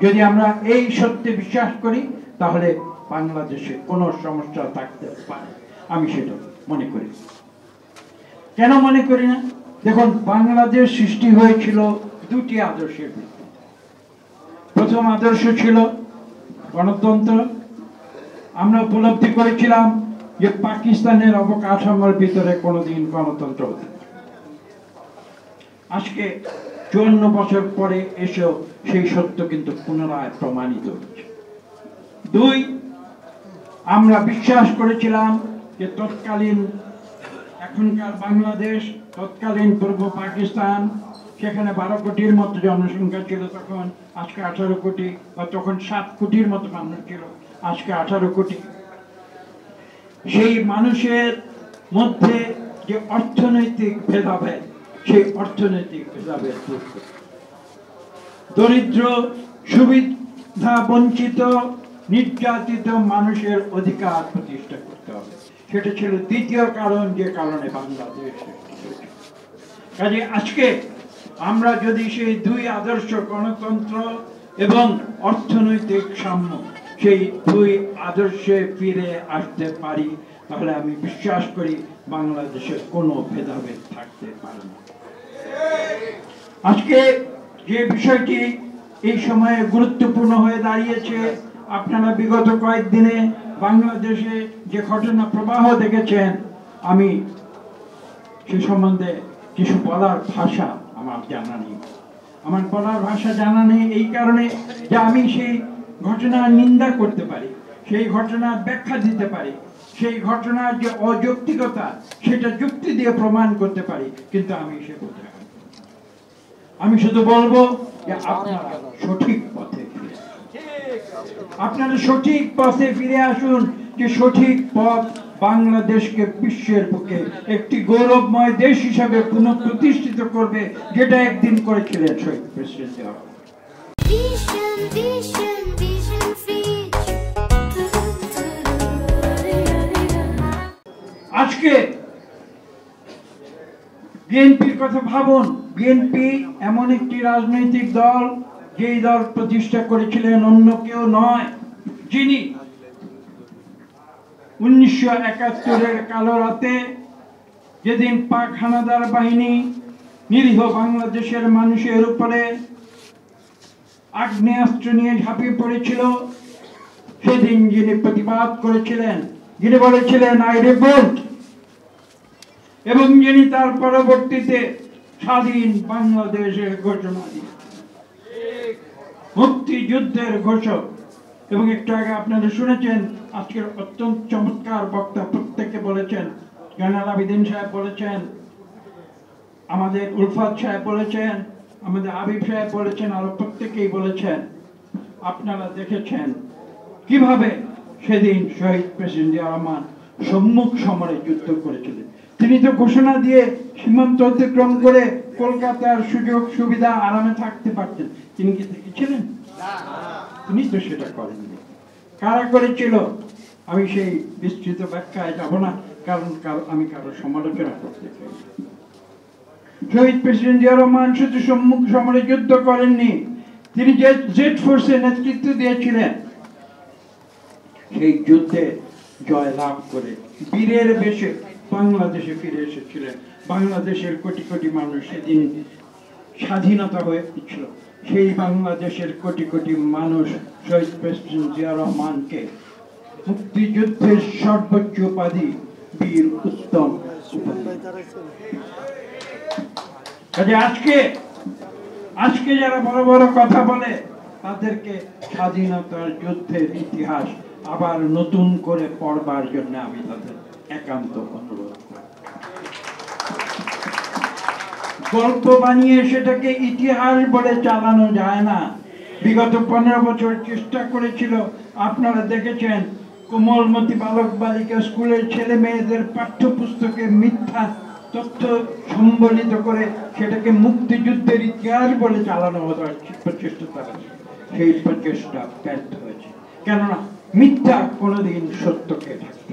যদি আমরা এই সত্যে বিশ্বাস করি তাহলে বাংলাদেশে কোনো সমস্যা থাকতে পারে, আমি সেটা মনে করি। কেন মনে করি না? দেখুন, বাংলাদেশ সৃষ্টি হয়েছিল দুটি আদর্শের ভিত্তিতে। প্রথম আদর্শ ছিল গণতন্ত্র। আমরা উপলব্ধি করেছিলাম যে পাকিস্তানের অবকাঠামোর ভিতরে কোনোদিন গণতন্ত্র হতে পারে। আজকে 54 বছর পরে এসেও সেই সত্য কিন্তু পুনরায় প্রমাণিত হচ্ছে। দুই, আমরা বিশ্বাস করেছিলাম যে তৎকালীন এখনকার বাংলাদেশ, তৎকালীন পূর্ব পাকিস্তান, সেখানে 12 কোটির মতো জনসংখ্যা ছিল তখন, আজকে 18 কোটি, বা তখন 7 কোটির মতো মানুষ ছিল, আজকে 18 কোটি। সেই মানুষের মধ্যে যে অর্থনৈতিক ভেদাভেদ, সেই অর্থনৈতিক ভেদাভেদ দূর করতে, দরিদ্র, সুবিধা বঞ্চিত, নির্যাতিত মানুষের অধিকার প্রতিষ্ঠা করতে হবে, সেটা ছিল দ্বিতীয় কারণ যে কারণে বাংলাদেশ। কাজে আজকে আমরা যদি সেই দুই আদর্শ, গণতন্ত্র এবং অর্থনৈতিক সাম্য, সেই দুই আদর্শে ফিরে আসতে পারি, তাহলে আমি বিশ্বাস করি বাংলাদেশের কোনো ভেদাভেদ থাকতে পারে না। আজকে যে বিষয়টি এই সময়ে গুরুত্বপূর্ণ হয়ে দাঁড়িয়েছে, আপনারা বিগত কয়েকদিনে বাংলাদেশে যে ঘটনা প্রবাহ দেখেছেন, আমি সে সম্বন্ধে কিছু বলার ভাষা আমার জানা নেই। আমার বলার ভাষা জানা নেই এই কারণে যে আমি সেই ঘটনার নিন্দা করতে পারি, সেই ঘটনার ব্যাখ্যা দিতে পারি, সেই ঘটনার যে অযৌক্তিকতা সেটা যুক্তি দিয়ে প্রমাণ করতে পারি, কিন্তু আমি সে করতে পারি। আমি শুধু বলবো যে আপনারা সঠিক পথে ফিরে আসুন, আপনারা সঠিক পথে ফিরে আসুন, যে সঠিক পথ বাংলাদেশকে বিশ্বের বুকে একটি গৌরবময় দেশ হিসাবে পুনঃপ্রতিষ্ঠিত করবে, যেটা একদিন করেছিলেন শহীদ প্রেসিডেন্ট জিয়া রহমান। আজকে বিএনপির কথা ভাবুন। বিএনপি এমন একটি রাজনৈতিক দল, যেই দল প্রতিষ্ঠা করেছিলেন অন্য কেউ নয়, যিনি 1971-এর কালো রাতে, যেদিন পাক হানাদার বাহিনী নিরীহ বাংলাদেশের মানুষের উপরে আগ্নেয়াস্ত্র নিয়ে ঝাঁপিয়ে পড়েছিল, সেদিন যিনি প্রতিবাদ করেছিলেন, যিনি বলেছিলেন আই রিভোল্ট, এবং যিনি তার পরবর্তীতে স্বাধীন বাংলাদেশের ঘোষণা দিয়েছেন, মুক্তিযুদ্ধের ঘোষক। এবং একটু আগে আপনারা শুনেছেন, আজকের অত্যন্ত চমৎকার বক্তা প্রত্যেকে বলেছেন, জয়নাল আবেদিন সাহেব বলেছেন, আমাদের উলফাত সাহেব বলেছেন, আমাদের আবিব সাহেব বলেছেন, আরো প্রত্যেকেই বলেছেন, আপনারা দেখেছেন কিভাবে সেদিন শহীদ প্রেসিডেন্ট জিয়া রহমান সম্মুখ সমরে যুদ্ধ করেছিলেন। তিনি তো ঘোষণা দিয়ে সীমান্ত অতিক্রম করে কলকাতার সুযোগ সুবিধা আরামে থাকতে পারতেন, তিনি কি দেখেছিলেন? তিনি তো সেটা করেননি। কারা করেছিল আমি সেই বিস্তৃত ব্যাখ্যায় যাব না, কারণ আমি কারো সমালোচনা করতে চাই। শহীদ প্রেসিডেন্ট জিয়া রহমান শুধু সম্মুখ সমরে যুদ্ধ করেননি, তিনি যে জেড ফোর্সের নেতৃত্ব দিয়েছিলেন, সেই যুদ্ধে জয় লাভ করে বীরের বেশে বাংলাদেশে ফিরে এসেছিলেন। বাংলাদেশের কোটি কোটি মানুষ সেদিন স্বাধীনতা হয়েছিল, সেই বাংলাদেশের কোটি কোটি মানুষ শহীদ প্রেসিডেন্ট জিয়া রহমানকে মুক্তিযুদ্ধের সর্বোচ্চ উপাধি বীর উত্তম কাজে আজকে যারা বড় বড় কথা বলে, তাদেরকে স্বাধীনতার যুদ্ধের ইতিহাস আবার নতুন করে পড়বার জন্য আমি তাদের একান্ত অনুরোধ করি। গল্প বানিয়ে সেটাকে ইতিহাস বলে চালানো যায় না। বিগত 15 বছর চেষ্টা করেছিল, আপনারা দেখেছেন, কোমলমতি বালক বালিকা স্কুলের ছেলে মেয়েদের পাঠ্যপুস্তকে মিথ্যা তথ্য সম্বলিত করে সেটাকে মুক্তিযুদ্ধের ইতিহাস বলে চালানো হতো প্রচেষ্টা তারা, সেই প্রচেষ্টা ব্যর্থ হয়েছে। কেননা মিথ্যা কোনোদিন সত্যকে ঢাকতে